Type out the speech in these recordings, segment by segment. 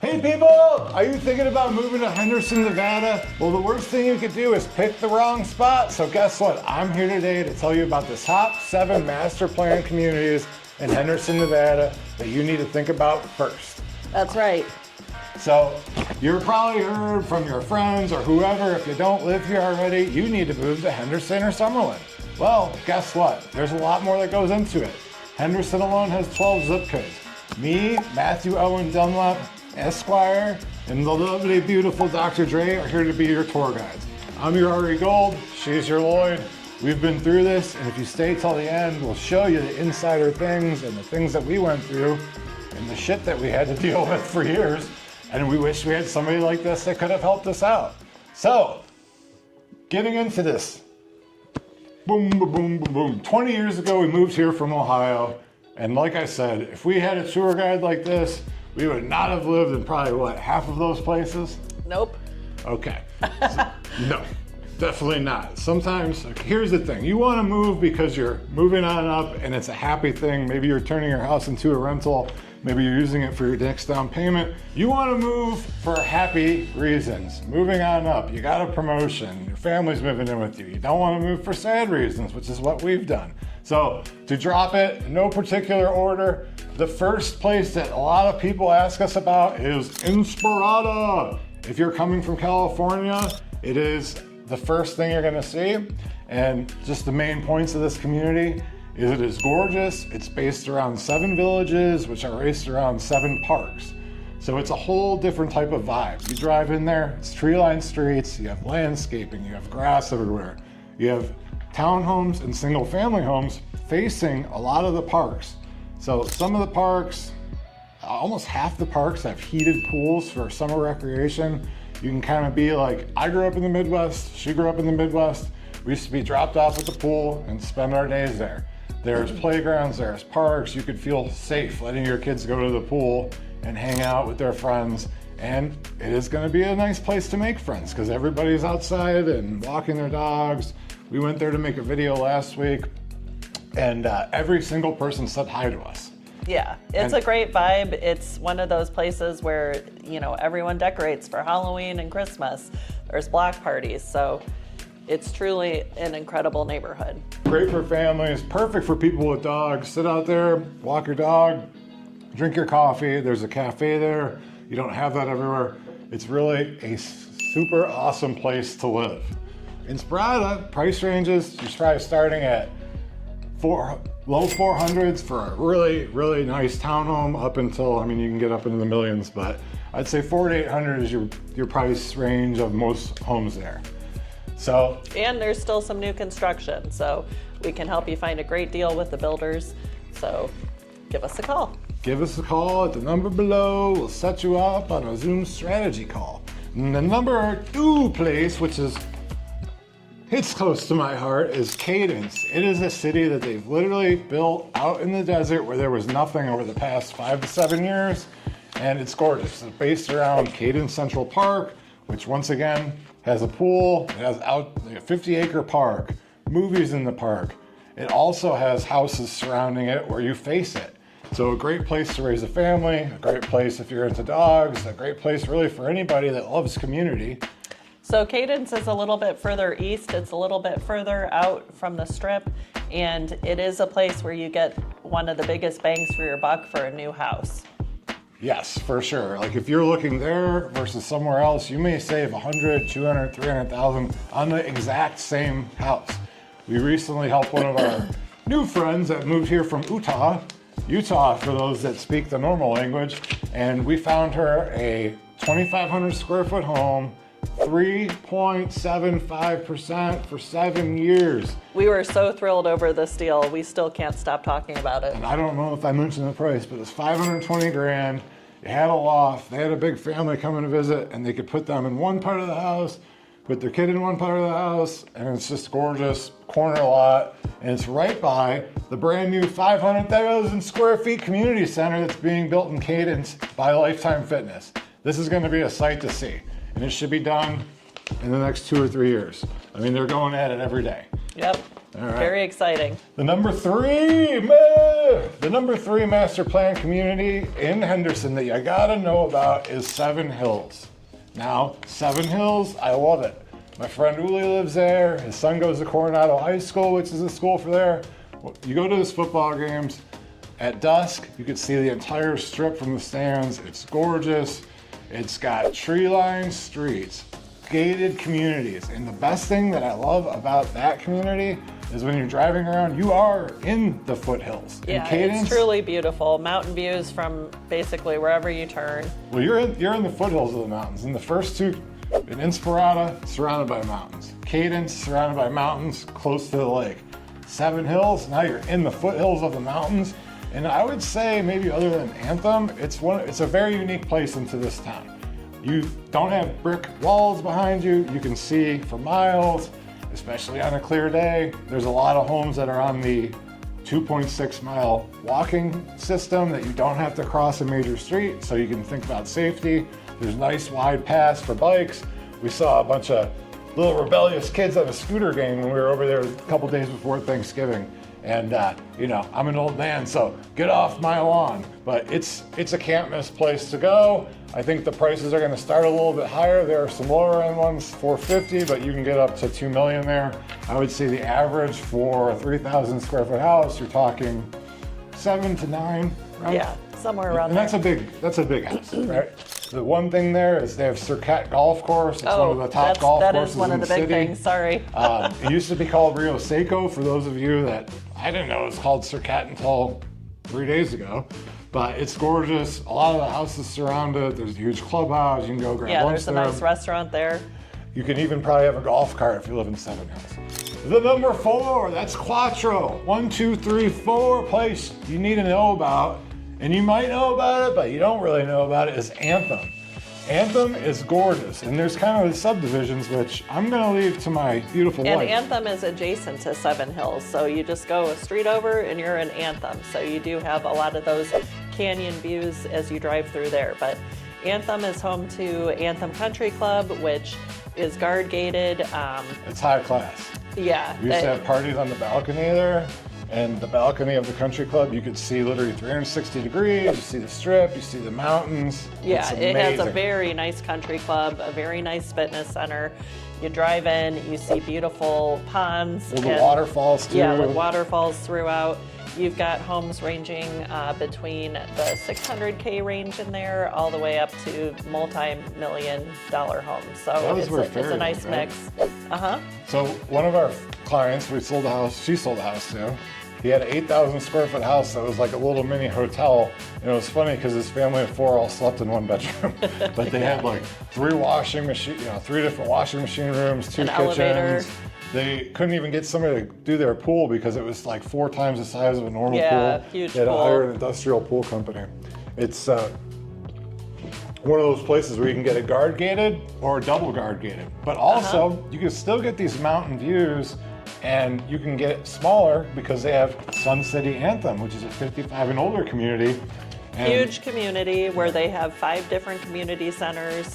Hey people, are you thinking about moving to Henderson, Nevada? Well, the worst thing you could do is pick the wrong spot. So guess what? I'm here today to tell you about the top 7 master plan communities in Henderson, Nevada that you need to think about first. That's right. So you've probably heard from your friends or whoever, if you don't live here already, you need to move to Henderson or Summerlin. Well, guess what? There's a lot more that goes into it. Henderson alone has 12 zip codes. Me, Matthew Owen Dunlap, Esquire, and the lovely, beautiful Dr. Dre are here to be your tour guides. I'm your Ari Gold, she's your Lloyd. We've been through this, and if you stay till the end, we'll show you the insider things and the things that we went through and the shit that we had to deal with for years. And we wish we had somebody like this that could have helped us out. So, getting into this. Boom, boom, boom, boom, boom. 20 years ago, we moved here from Ohio. And like I said, if we had a tour guide like this, we would not have lived in probably, what, half of those places? Nope. Okay. No, definitely not. Sometimes, here's the thing. You want to move because you're moving on up and it's a happy thing. Maybe you're turning your house into a rental. Maybe you're using it for your next down payment. You want to move for happy reasons. Moving on up, you got a promotion, your family's moving in with you. You don't want to move for sad reasons, which is what we've done. So to drop it, in no particular order, the first place that a lot of people ask us about is Inspirada. If you're coming from California, it is the first thing you're gonna see. And just the main points of this community is it is gorgeous. It's based around 7 villages, which are based around 7 parks. So it's a whole different type of vibe. You drive in there, it's tree-lined streets, you have landscaping, you have grass everywhere. You have townhomes and single-family homes facing a lot of the parks. So some of the parks, almost half the parks have heated pools for summer recreation. You can kind of be like, I grew up in the Midwest, she grew up in the Midwest. We used to be dropped off at the pool and spend our days there. There's playgrounds, there's parks. You could feel safe letting your kids go to the pool and hang out with their friends. And it is gonna be a nice place to make friends because everybody's outside and walking their dogs. We went there to make a video last week and every single person said hi to us. Yeah, it's a great vibe. It's one of those places where, you know, everyone decorates for Halloween and Christmas. There's block parties, so it's truly an incredible neighborhood. Great for families, perfect for people with dogs. Sit out there, walk your dog, drink your coffee. There's a cafe there. You don't have that everywhere. It's really a super awesome place to live. Inspirada, price ranges, you're probably starting at low 400s for a really, really nice townhome up until, I mean, you can get up into the millions, but I'd say 400 to 800 is your price range of most homes there. So, and there's still some new construction, so we can help you find a great deal with the builders. So give us a call. Give us a call at the number below. We'll set you up on a Zoom strategy call. And the number 2 place, which is it's close to my heart, is Cadence. It is a city that they've literally built out in the desert where there was nothing over the past 5 to 7 years, and it's gorgeous. It's based around Cadence Central Park, which once again has a pool. It has a 50-acre park, movies in the park. It also has houses surrounding it where you face it. So a great place to raise a family, a great place if you're into dogs, a great place really for anybody that loves community. So Cadence is a little bit further east. It's a little bit further out from the strip, and it is a place where you get one of the biggest bangs for your buck for a new house. Yes, for sure. Like if you're looking there versus somewhere else, you may save 100, 200, 300,000 on the exact same house. We recently helped one of our new friends that moved here from Utah for those that speak the normal language, and we found her a 2,500 square foot home, 3.75% for 7 years. We were so thrilled over this deal. We still can't stop talking about it. And I don't know if I mentioned the price, but it's 520 grand. It had a loft. They had a big family coming to visit, and they could put them in one part of the house, put their kid in one part of the house, and it's just gorgeous corner lot. And it's right by the brand new 500,000 square feet community center that's being built in Cadence by Lifetime Fitness. This is going to be a sight to see. And it should be done in the next 2 or 3 years. I mean, they're going at it every day. Yep. All right. Very exciting. The number three master plan community in Henderson that you gotta know about is Seven Hills. Now, Seven Hills, I love it. My friend Uli lives there. His son goes to Coronado High School, which is a school for there. You go to his football games, at dusk, you can see the entire strip from the stands. It's gorgeous. It's got tree-lined streets, gated communities. And the best thing that I love about that community is when you're driving around, you are in the foothills. Yeah, it's truly beautiful. Mountain views from basically wherever you turn. Well, you're in the foothills of the mountains. In the first two, in Inspirata, surrounded by mountains. Cadence, surrounded by mountains, close to the lake. Seven Hills, now you're in the foothills of the mountains. And I would say, maybe other than Anthem, it's a very unique place into this town. You don't have brick walls behind you. You can see for miles, especially on a clear day. There's a lot of homes that are on the 2.6 mile walking system that you don't have to cross a major street, so you can think about safety. There's nice wide paths for bikes. We saw a bunch of little rebellious kids at a scooter game when we were over there a couple days before Thanksgiving. And you know, I'm an old man, so get off my lawn. But it's a can't miss place to go. I think the prices are going to start a little bit higher. There are some lower end ones, $450, but you can get up to $2 million there. I would say the average for a 3,000 square foot house, you're talking 7 to 9, right? Yeah, somewhere around and there. that's a big house, right? The one thing there is they have Circat Golf Course. It's one of the top golf that courses is one in of the the big city. things. Sorry. It used to be called Rio Seco. For those of you that I didn't know it was called Circat until 3 days ago. But it's gorgeous. A lot of the houses surround it. There's a huge clubhouse. You can go grab lunch there. There's a nice restaurant there. You can even probably have a golf cart if you live in Seven Hills. The number 4, that's Quattro. 1, 2, 3, 4 place you need to know about, and you might know about it, but you don't really know about it, is Anthem. Anthem is gorgeous, and there's kind of the subdivisions, which I'm gonna leave to my beautiful wife. And Anthem is adjacent to Seven Hills, so you just go a street over and you're in Anthem. So you do have a lot of those canyon views as you drive through there. But Anthem is home to Anthem Country Club, which is guard gated. It's high class. Yeah. We used to have parties on the balcony there, and the balcony of the country club, you could see literally 360 degrees, you see the strip, you see the mountains. Yeah, It's it has a amazing. very nice country club, a very nice fitness center. You drive in, you see beautiful ponds. With the waterfalls too. Yeah, with waterfalls throughout. You've got homes ranging between the 600K range in there all the way up to multi-million-dollar homes. So it's a nice mix. So one of our clients, she sold a house to. He had an 8,000 square foot house that was like a little mini hotel. And it was funny because his family of 4 all slept in one bedroom. But they had like 3 different washing machine rooms, 2 An kitchens. elevator. They couldn't even get somebody to do their pool because it was like 4 times the size of a normal pool. Yeah, huge They had to pool. hire an industrial pool company. It's one of those places where you can get it guard gated or double guard gated. But also, you can still get these mountain views, and you can get it smaller because they have Sun City Anthem, which is a 55 and older community. And Huge community where they have 5 different community centers.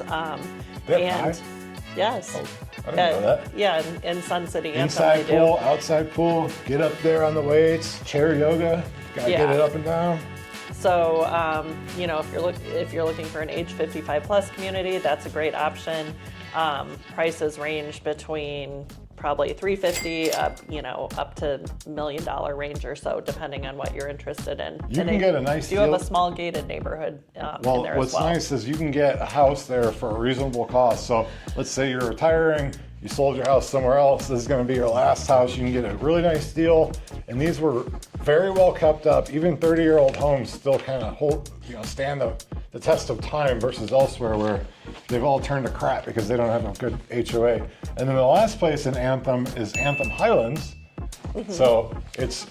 They have and 5? yes. I didn't know that. Yeah, in Sun City Anthem Inside they pool, do. outside pool, get up there on the weights, chair yoga, gotta get it up and down. So, you know, if you're looking for an age 55 plus community, that's a great option. Prices range between probably $350 up to $1 million range or so, depending on what you're interested in. You can get a nice deal. You have a small gated neighborhood in there as well. What's nice is you can get a house there for a reasonable cost. So let's say you're retiring, you sold your house somewhere else, this is gonna be your last house, you can get a really nice deal. And these were very well kept up. Even 30-year-old homes still kind of stand the test of time versus elsewhere where they've all turned to crap because they don't have a good HOA. And then the last place in Anthem is Anthem Highlands. So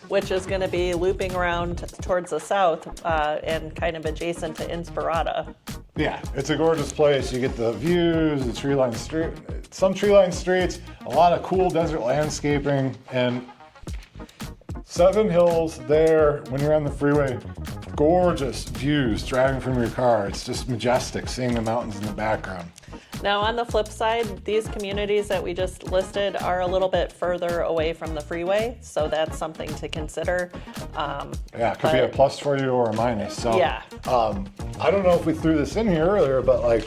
which is going to be looping around towards the south and kind of adjacent to Inspirata. Yeah, it's a gorgeous place. You get the views, the tree-lined street, some tree-lined streets, a lot of cool desert landscaping, and Seven Hills there when you're on the freeway. Gorgeous views driving from your car. It's just majestic seeing the mountains in the background. Now, on the flip side, these communities that we just listed are a little bit further away from the freeway, so that's something to consider. Yeah, it could be a plus for you or a minus. So, yeah. I don't know if we threw this in here earlier, but like,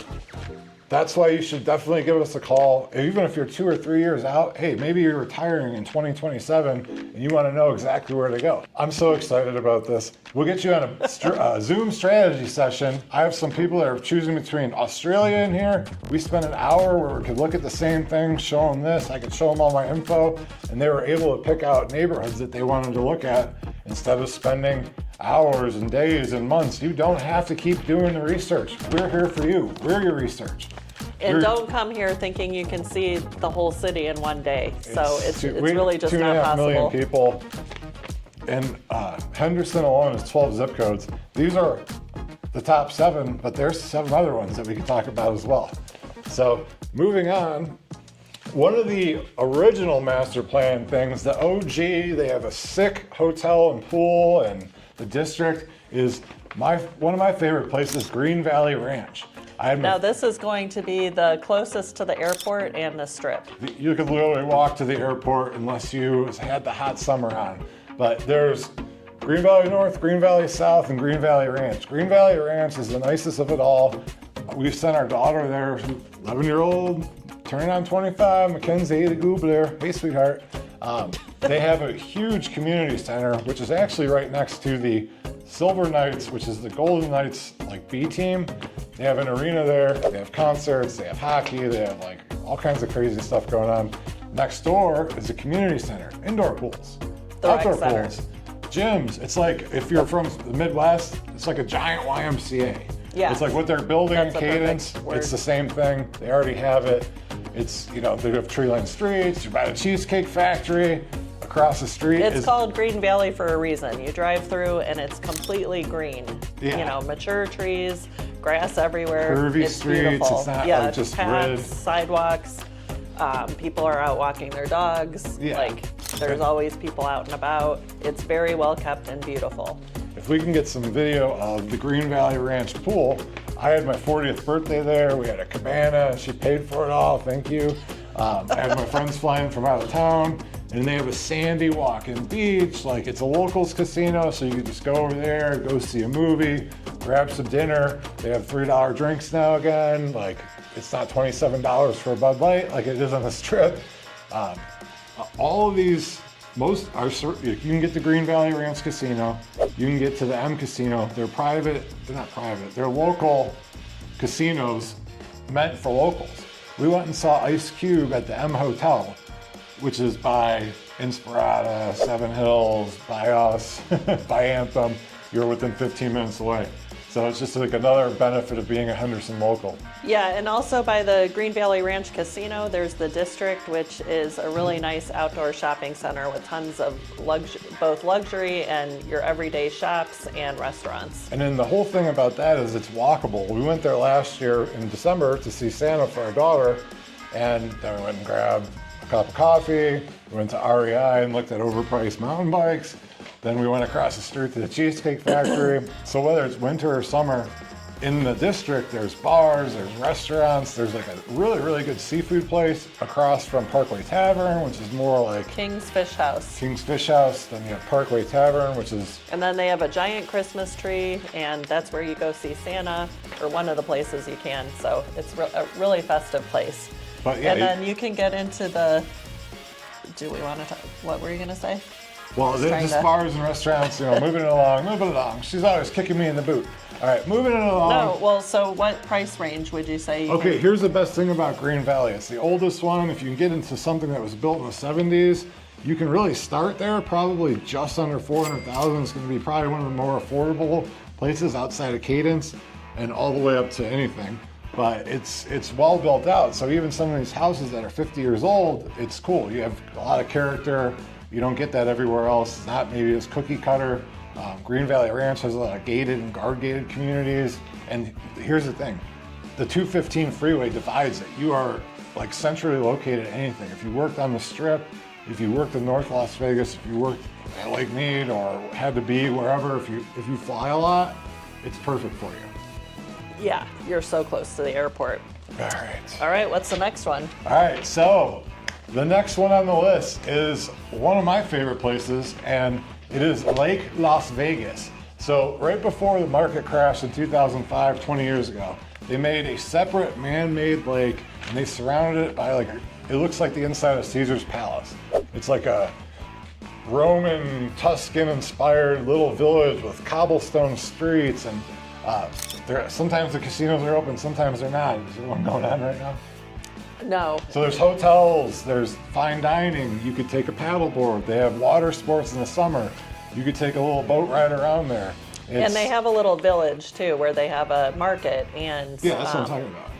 that's why you should definitely give us a call. Even if you're 2 or 3 years out, hey, maybe you're retiring in 2027 and you want to know exactly where to go. I'm so excited about this. We'll get you on a Zoom strategy session. I have some people that are choosing between Australia and here. We spent an hour where we could look at the same thing, show them this. I could show them all my info, and they were able to pick out neighborhoods that they wanted to look at instead of spending hours and days and months. You don't have to keep doing the research. We're here for you. We're your research. And don't come here thinking you can see the whole city in one day. So it's really just not 2.5 million possible. people. And Henderson alone is 12 zip codes. These are the top 7, but there's 7 other ones that we can talk about as well. So moving on, one of the original master plan things, the OG, they have a sick hotel and pool, and the district is one of my favorite places, Green Valley Ranch. Now this is going to be the closest to the airport and the strip. You could literally walk to the airport unless you had the hot summer on. But there's Green Valley North, Green Valley South, and Green Valley Ranch. Green Valley Ranch is the nicest of it all. We've sent our daughter there, 11-year-old, turning on 25, Mackenzie, the Goobler. Hey, sweetheart. They have a huge community center, which is actually right next to the Silver Knights, which is the Golden Knights like B team. They have an arena there, they have concerts, they have hockey, they have like all kinds of crazy stuff going on. Next door is a community center, indoor pools, outdoor pools, gyms. It's like, if you're from the Midwest, it's like a giant YMCA. Yeah. It's like what they're building in Cadence, it's the same thing. They already have it. It's, you know, they have tree-lined streets, you're by the Cheesecake Factory. Across the street. It's called Green Valley for a reason. You drive through and it's completely green. Yeah. You know, mature trees, grass everywhere. Curvy it's streets, beautiful. it's not yeah, like just paths, red. sidewalks. People are out walking their dogs. Yeah. Like, there's always people out and about. It's very well kept and beautiful. If we can get some video of the Green Valley Ranch pool, I had my 40th birthday there. We had a cabana. She paid for it all. Thank you. I had my friends flying from out of town. And they have a sandy walk-in beach, like it's a locals casino, so you can just go over there, go see a movie, grab some dinner. They have $3 drinks now again, like it's not $27 for a Bud Light like it is on the Strip. All of these, you can get the Green Valley Ranch Casino, you can get to the M Casino. They're not private, they're local casinos meant for locals. We went and saw Ice Cube at the M Hotel, which is by Inspirata, Seven Hills, by us, by Anthem. You're within 15 minutes away. So it's just like another benefit of being a Henderson local. Yeah, and also by the Green Valley Ranch Casino, there's the District, which is a really nice outdoor shopping center with tons of both luxury and your everyday shops and restaurants. And then the whole thing about that is it's walkable. We went there last year in December to see Santa for our daughter, and then we went and grabbed a cup of coffee, we went to REI and looked at overpriced mountain bikes. Then we went across the street to the Cheesecake Factory. So whether it's winter or summer, in the District, there's bars, there's restaurants, there's like a really, really good seafood place across from Parkway Tavern, which is more like King's Fish House. King's Fish House. Then you have Parkway Tavern, which is... And then they have a giant Christmas tree, and that's where you go see Santa, or one of the places you can. So it's a really festive place. But yeah, and then you can get into the... Do we want to talk? What were you going to say? Well, this bars and restaurants, moving it along. She's always kicking me in the boot. All right, moving it along. No, well, so what price range would you say? Okay, here's the best thing about Green Valley. It's the oldest one. If you can get into something that was built in the 70s, you can really start there, probably just under $400,000. It's going to be probably one of the more affordable places outside of Cadence and all the way up to anything. But it's well built out. So even some of these houses that are 50 years old, it's cool. You have a lot of character. You don't get that everywhere else. It's not maybe as cookie cutter. Green Valley Ranch has a lot of gated and guard gated communities. And here's the thing, the 215 freeway divides it. You are like centrally located at anything. If you worked on the Strip, if you worked in North Las Vegas, if you worked at Lake Mead or had to be wherever, if you fly a lot, it's perfect for you. Yeah, you're so close to the airport. All right. All right, what's the next one? All right, so the next one on the list is one of my favorite places, and it is Lake Las Vegas. So right before the market crashed in 2005, 20 years ago, they made a separate man-made lake, and they surrounded it by it looks like the inside of Caesar's Palace. It's like a Roman, Tuscan-inspired little village with cobblestone streets, and sometimes the casinos are open, sometimes they're not. Is there one going on right now? No. So there's hotels, there's fine dining, you could take a paddleboard, they have water sports in the summer, you could take a little boat ride around there. And they have a little village too where they have a market and... Yeah, that's what I'm talking about.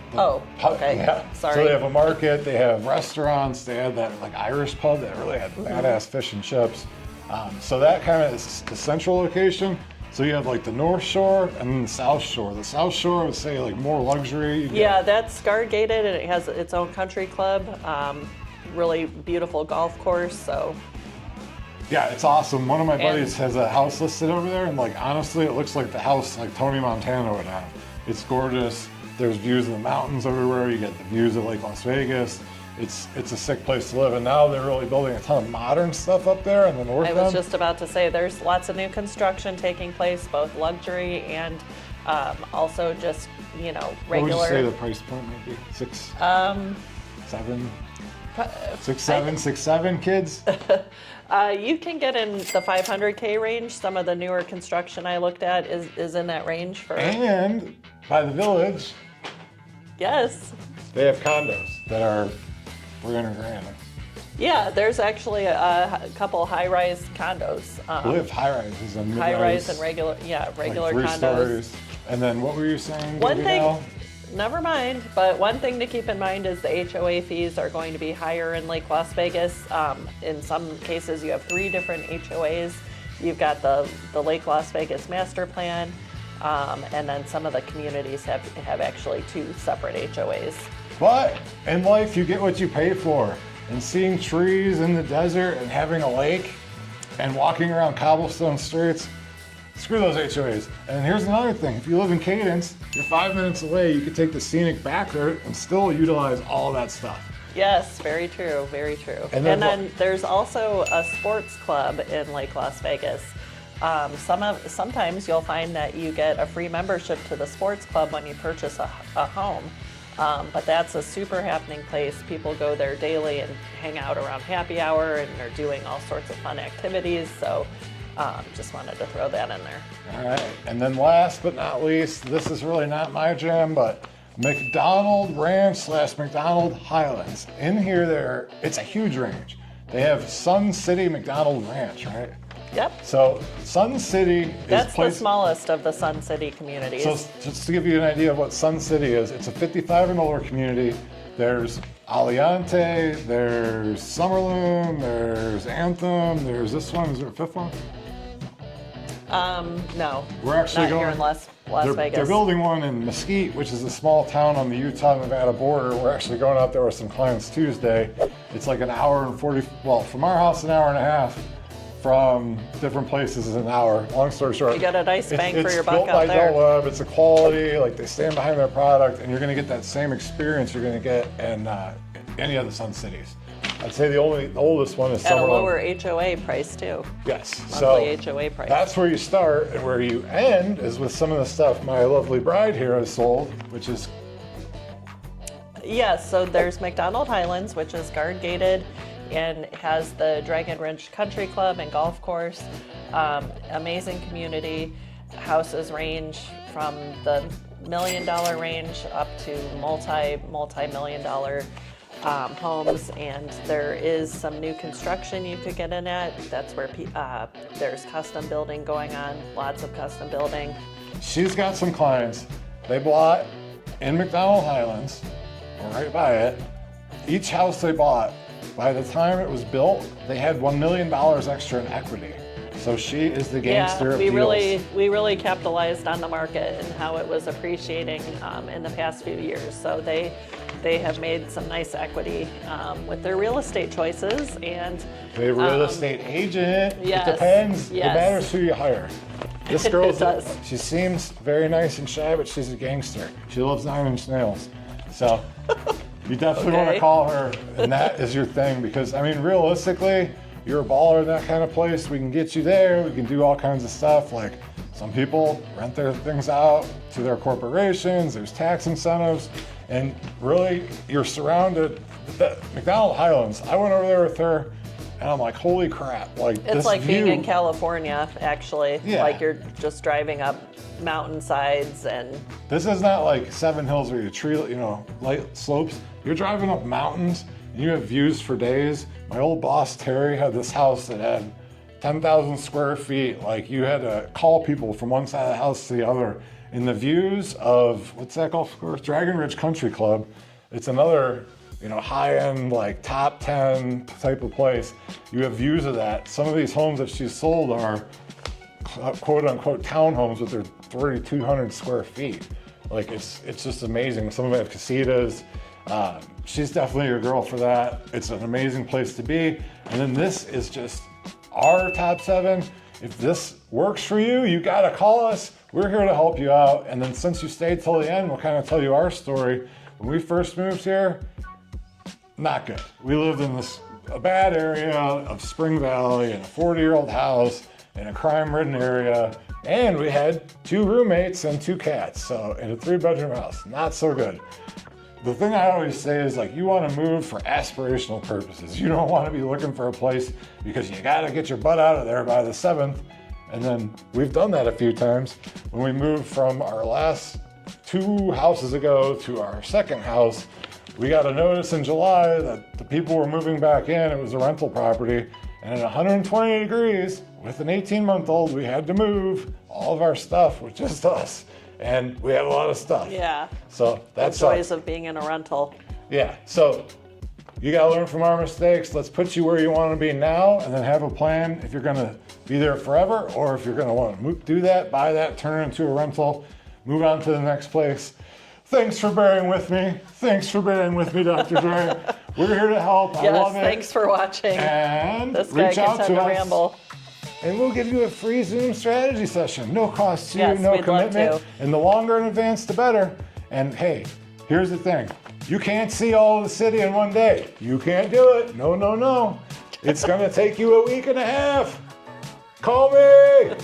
Okay. Yeah. Sorry. So they have a market, they have restaurants, they had that Irish pub that really had badass fish and chips. So that kind of is the central location. So you have the North Shore and then the South Shore. The South Shore would say more luxury. Yeah, that's guard gated and it has its own country club. Really beautiful golf course. So. Yeah, it's awesome. One of my buddies has a house listed over there, and honestly, it looks like the house Tony Montana would have. It's gorgeous. There's views of the mountains everywhere. You get the views of Lake Las Vegas. It's a sick place to live, and now they're really building a ton of modern stuff up there in the north end. I was just about to say there's lots of new construction taking place, both luxury and also just regular. What would you say the price point might be? 6, 7 kids? You can get in the 500K range. Some of the newer construction I looked at is in that range for. And by the village. Yes. They have condos that are $300,000. Yeah, there's actually a couple high-rise condos. I believe high-rises and mid-rise. High-rise and regular three condos. stories. And then what were you saying? One thing, never mind, but one thing to keep in mind is the HOA fees are going to be higher in Lake Las Vegas. In some cases, you have 3 different HOAs. You've got the Lake Las Vegas master plan, and then some of the communities have actually 2 separate HOAs. But in life, you get what you pay for. And seeing trees in the desert and having a lake and walking around cobblestone streets, screw those HOAs. And here's another thing. If you live in Cadence, you're 5 minutes away, you could take the scenic back route and still utilize all that stuff. Yes, very true, very true. And then there's also a sports club in Lake Las Vegas. Sometimes you'll find that you get a free membership to the sports club when you purchase a home. But that's a super happening place. People go there daily and hang out around happy hour, and they're doing all sorts of fun activities. So just wanted to throw that in there. All right. And then last but not least, this is really not my jam, but McDonald Ranch / McDonald Highlands. In here, it's a huge range. They have Sun City McDonald Ranch, right? Yep. So Sun City That's the smallest of the Sun City communities. So just to give you an idea of what Sun City is, it's a 55 and older community. There's Aliante, there's Summerlin, there's Anthem, there's this one. Is there a 5th one? No. We're actually not going here in Las Vegas. They're building one in Mesquite, which is a small town on the Utah-Nevada border. We're actually going out there with some clients Tuesday. It's like an hour and 40, from our house, an hour and a half. From different places is an hour. Long story short, you got a nice bang for your buck out there. It's built by Del Webb. It's a quality, they stand behind their product, and you're going to get that same experience you're going to get in any of the Sun Cities. I'd say the oldest one is at Summerlin. a lower HOA price too. Yes, monthly HOA price. That's where you start, and where you end is with some of the stuff my lovely bride here has sold, which is. Yes, so there's McDonald Highlands, which is guard gated. And has the Dragon Ridge Country Club and golf course. Amazing community. Houses range from the $1 million range up to multi-million-dollar homes, and there is some new construction you could get in at. That's where there's custom building going on, lots of custom building. She's got some clients. They bought in McDonald Highlands, or right by it. Each house they bought, by the time it was built, they had $1 million extra in equity. So she is the gangster of deals. We really capitalized on the market and how it was appreciating in the past few years. So they have made some nice equity with their real estate choices. And they have a real estate agent. Yes, it depends. yes. It matters who you hire. This girl, does. She seems very nice and shy, but she's a gangster. She loves 9-inch nails. So you definitely want to call her, and that is your thing, because I mean, realistically, you're a baller in that kind of place. We can get you there. We can do all kinds of stuff. Like some people rent their things out to their corporations. There's tax incentives, and really, you're surrounded. The McDonald Highlands. I went over there with her, and I'm like, holy crap! Like it's this like view. being in California, actually. Yeah. Like you're just driving up mountainsides, and This is not like Seven Hills where light slopes. You're driving up mountains, and you have views for days. My old boss, Terry, had this house that had 10,000 square feet. Like you had to call people from one side of the house to the other. And the views of, what's that golf course? Dragon Ridge Country Club. It's another, high-end, like top 10 type of place. You have views of that. Some of these homes that she's sold are quote unquote townhomes, but they're 3,200 square feet. Like it's just amazing. Some of them have casitas. She's definitely your girl for that. It's an amazing place to be. And then this is just our top 7. If this works for you, you gotta call us. We're here to help you out. And then since you stayed till the end, we'll kind of tell you our story. When we first moved here, not good. We lived in a bad area of Spring Valley in a 40-year-old house in a crime-ridden area, and we had 2 roommates and 2 cats, so in a 3-bedroom house, not so good. The thing I always say is, like, you want to move for aspirational purposes. You don't want to be looking for a place because you got to get your butt out of there by the 7th, and then we've done that a few times. When we moved from our last 2 houses ago to our second house, we got a notice in July that the people were moving back in. It was a rental property, and at 120 degrees, with an 18-month-old, we had to move all of our stuff with just us. And we have a lot of stuff. yeah, So that's the joys of being in a rental. Yeah. So you got to learn from our mistakes. Let's put you where you want to be now, and then have a plan if you're going to be there forever, or if you're going to want to do that, buy that, turn it into a rental, move on to the next place. Thanks for bearing with me. Thanks for bearing with me, Dr. Dre. We're here to help. I love it. Thanks for watching. And This guy reach can out tend to to us. ramble. And we'll give you a free Zoom strategy session. No cost to you, Yes, no we'd love commitment. to. And the longer in advance, the better. And hey, here's the thing. You can't see all of the city in one day. You can't do it. No, no, no. It's going to take you a week and a half. Call me.